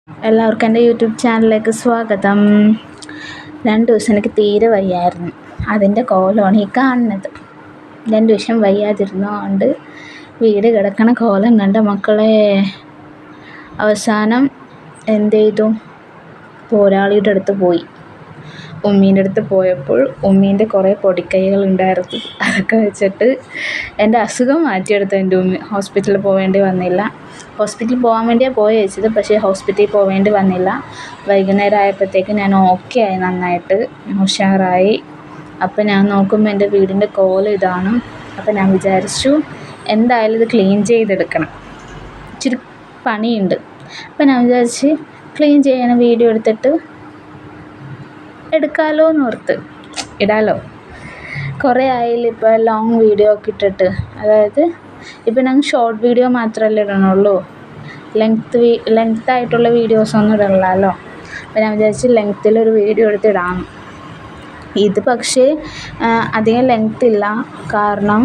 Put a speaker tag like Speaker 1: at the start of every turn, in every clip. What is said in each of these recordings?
Speaker 1: എല്ലാവർക്കും എൻ്റെ യൂട്യൂബ് ചാനലിലേക്ക് സ്വാഗതം. 2 ദിവസം എനിക്ക് തീരെ വയ്യായിരുന്നു. അതിൻ്റെ കോലമാണ് ഈ കാണുന്നത്. 2 ദിവസം വയ്യാതിരുന്നതുകൊണ്ട് വീട് കിടക്കണ കോലം കണ്ട മക്കളെ. അവസാനം എന്ത് ചെയ്തു? പോരാളിയുടെ അടുത്ത് പോയി. ഉമ്മീൻ്റെ അടുത്ത് പോയപ്പോൾ ഉമ്മീൻ്റെ കുറേ പൊടിക്കൈകളുണ്ടായിരുന്നു. അതൊക്കെ വെച്ചിട്ട് എൻ്റെ അസുഖം മാറ്റിയെടുത്തു എൻ്റെ ഉമ്മ. ഹോസ്പിറ്റലിൽ പോവേണ്ടി വന്നില്ല. ഹോസ്പിറ്റലിൽ പോകാൻ വേണ്ടിയാണ് പോയി വെച്ചത്, പക്ഷേ ഹോസ്പിറ്റലിൽ പോവേണ്ടി വന്നില്ല. വൈകുന്നേരം ആയപ്പോഴത്തേക്ക് ഞാൻ ഓക്കെ ആയി, നന്നായിട്ട് ഉഷാറായി. അപ്പം ഞാൻ നോക്കുമ്പോൾ എൻ്റെ വീടിൻ്റെ കോലം ഇതാണ്. അപ്പം ഞാൻ വിചാരിച്ചു എന്തായാലും ഇത് ക്ലീൻ ചെയ്തെടുക്കണം. ഇച്ചിരി പണിയുണ്ട്. അപ്പം ഞാൻ വിചാരിച്ച് ക്ലീൻ ചെയ്യണ വീഡിയോ എടുത്തിട്ട് എടുക്കാമല്ലോ എന്ന് ഓർത്ത് ഇടാമല്ലോ. കുറേ ആയില്ല ഇപ്പോൾ ലോങ് വീഡിയോ ഒക്കെ ഇട്ടിട്ട്. അതായത് ഇപ്പം ഞങ്ങൾ ഷോർട്ട് വീഡിയോ മാത്രമല്ലേ ഇടണുള്ളൂ. ലെങ്ത്തായിട്ടുള്ള വീഡിയോസൊന്നും ഇടണമല്ലോ. അപ്പോൾ ഞാൻ വിചാരിച്ച് ലെങ്ത്തിലൊരു വീഡിയോ എടുത്തിടാം. ഇത് പക്ഷേ അധികം ലെങ്ത്തില്ല. കാരണം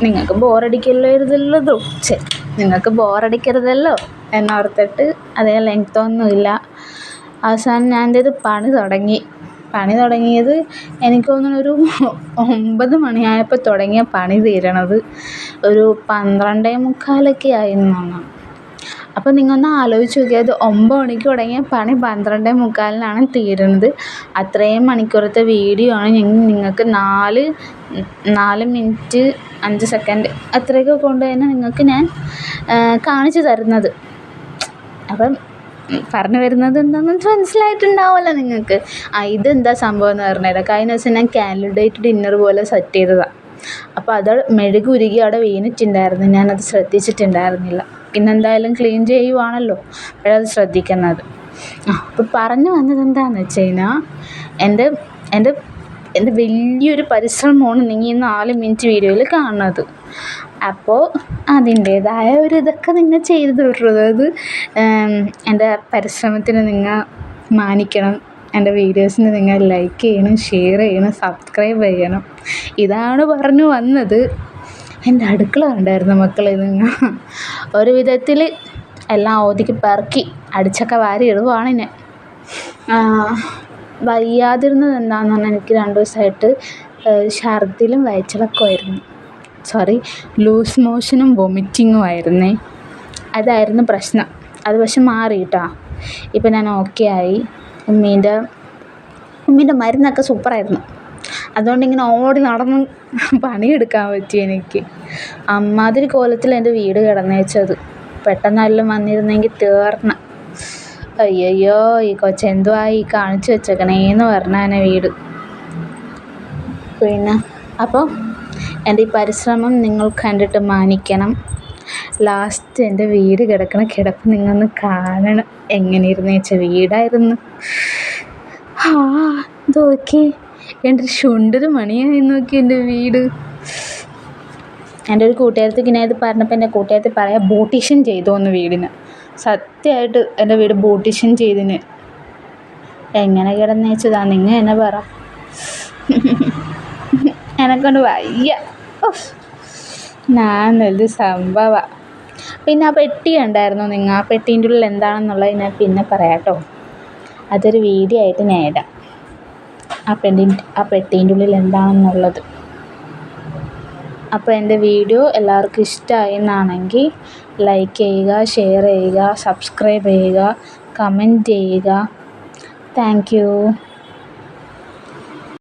Speaker 1: നിങ്ങൾക്ക് ബോറടിക്കരുതല്ലോ എന്നോർത്തിട്ട് അധികം ലെങ്ത്തൊന്നുമില്ല. അവസാനം ഞാൻ എൻ്റെ പണി തുടങ്ങിയത് എനിക്ക് തോന്നുന്നു ഒരു 9 മണിയായപ്പോൾ തുടങ്ങിയ പണി തീരണത് ഒരു 12:45 ആയിരുന്നു തോന്നുന്നു. അപ്പോൾ നിങ്ങളൊന്ന് ആലോചിച്ച് നോക്കിയാൽ 9 മണിക്ക് തുടങ്ങിയ പണി 12:45 തീരുന്നത്. അത്രയും മണിക്കൂറത്തെ വീഡിയോ ആണ് നിങ്ങൾക്ക് 4 മിനിറ്റ് 5 സെക്കൻഡ് അത്രയൊക്കെ കൊണ്ട് തന്നെ നിങ്ങൾക്ക് ഞാൻ കാണിച്ചു തരുന്നത്. അപ്പം പറഞ്ഞു വരുന്നത് എന്താണെന്ന് മനസ്സിലായിട്ടുണ്ടാവുമല്ലോ നിങ്ങൾക്ക്. ഇതെന്താ സംഭവം എന്ന് പറഞ്ഞുതരാം. കഴിഞ്ഞ ദിവസം ഞാൻ കാൻഡിഡേറ്റ് ഡിന്നർ പോലെ സെറ്റ് ചെയ്തതാണ്. അപ്പോൾ അത് മെഴുക് ഉരുകി അവിടെ വീണിട്ടുണ്ടായിരുന്നു. ഞാനത് ശ്രദ്ധിച്ചിട്ടുണ്ടായിരുന്നില്ല. ഇന്നെന്തായാലും ക്ലീൻ ചെയ്യുവാണല്ലോ, അപ്പോഴത് ശ്രദ്ധിക്കുന്നത്. അപ്പോൾ പറഞ്ഞു വന്നത് എന്താണെന്ന് വെച്ച് കഴിഞ്ഞാൽ എൻ്റെ വലിയൊരു പരിശ്രമമാണ് നിങ്ങൾ ഈ 4 മിനിറ്റ് വീഡിയോയിൽ കാണുന്നത്. അപ്പോൾ അതിൻ്റേതായ ഒരു ഇതൊക്കെ നിങ്ങൾ ചെയ്തു തരുന്നത്. എൻ്റെ പരിശ്രമത്തിന് നിങ്ങൾ മാനിക്കണം. എൻ്റെ വീഡിയോസിന് നിങ്ങൾ ലൈക്ക് ചെയ്യണം, ഷെയർ ചെയ്യണം, സബ്സ്ക്രൈബ് ചെയ്യണം. ഇതാണ് പറഞ്ഞു വന്നത്. എൻ്റെ അടുക്കള കണ്ടായിരുന്നു മക്കളെ നിങ്ങൾ. ഒരു വിധത്തിൽ എല്ലാം ഒതുക്കി പെറുക്കി അടിച്ചൊക്കെ വാരി ഇടുവാണ് ഞാൻ. വയ്യാതിരുന്നത് എന്താണെന്ന് പറഞ്ഞാൽ എനിക്ക് 2 ദിവസമായിട്ട് ഛർദിലും വയറ്റിളക്കമായിരുന്നു. ലൂസ് മോഷനും വൊമിറ്റിങ്ങും ആയിരുന്നേ. അതായിരുന്നു പ്രശ്നം. അത് പക്ഷെ മാറി കേട്ടോ. ഇപ്പം ഞാൻ ഓക്കെ ആയി. ഉമ്മീൻ്റെ മരുന്നൊക്കെ സൂപ്പറായിരുന്നു. അതുകൊണ്ട് ഇങ്ങനെ ഓടി നടന്ന് പണിയെടുക്കാൻ പറ്റി എനിക്ക്. അമ്മാതിരി കോലത്തിൽ എൻ്റെ വീട് കിടന്നേച്ചത്. പെട്ടെന്നെല്ലാം വന്നിരുന്നെങ്കിൽ തീർന്ന്. അയ്യയ്യോ, ഈ കൊച്ചെന്തുവായി കാണിച്ചു വെച്ചേക്കണേന്ന് പറഞ്ഞാൽ വീട്. പിന്നെ അപ്പോൾ എൻ്റെ ഈ പരിശ്രമം നിങ്ങൾ കണ്ടിട്ട് മാനിക്കണം. ലാസ്റ്റ് എൻ്റെ വീട് കിടക്കണ കിടപ്പ് നിങ്ങളൊന്ന് കാണണം. എങ്ങനെ ഇരുന്നേച്ച വീടായിരുന്നു. നോക്കി എൻ്റെ ശുണ്ടൊരു മണിയായി നോക്കി എൻ്റെ വീട്. എൻ്റെ ഒരു കൂട്ടുകാരത്തിക്ക് ഇങ്ങനെ ഇത് പറഞ്ഞപ്പോൾ എൻ്റെ കൂട്ടുകാരത്തി പറയാം, ബ്യൂട്ടീഷ്യൻ ചെയ്തോന്ന് വീടിന്. സത്യമായിട്ട് എൻ്റെ വീട് ബ്യൂട്ടീഷ്യൻ ചെയ്തിന്. എങ്ങനെ കിടന്നേച്ചതാ നിങ്ങൾ എന്നെ പറ. എന്നെക്കൊണ്ട് വയ്യ. ഞാൻ വലിയ സംഭവമാണ്. പിന്നെ ആ പെട്ടി ഉണ്ടായിരുന്നു നിങ്ങൾ. ആ പെട്ടീൻ്റെ ഉള്ളിൽ എന്താണെന്നുള്ളത് ഞാൻ പിന്നെ പറയാം കേട്ടോ. അതൊരു വീഡിയോ ആയിട്ട് ഞാൻ ഇടാം. ആ പെട്ടീൻ്റെ ഉള്ളിൽ എന്താണെന്നുള്ളത്. അപ്പോൾ എൻ്റെ വീഡിയോ എല്ലാവർക്കും ഇഷ്ടമായി എന്നാണെങ്കിൽ ലൈക്ക് ചെയ്യുക, ഷെയർ ചെയ്യുക, സബ്സ്ക്രൈബ് ചെയ്യുക, കമൻറ്റ് ചെയ്യുക. Thank you.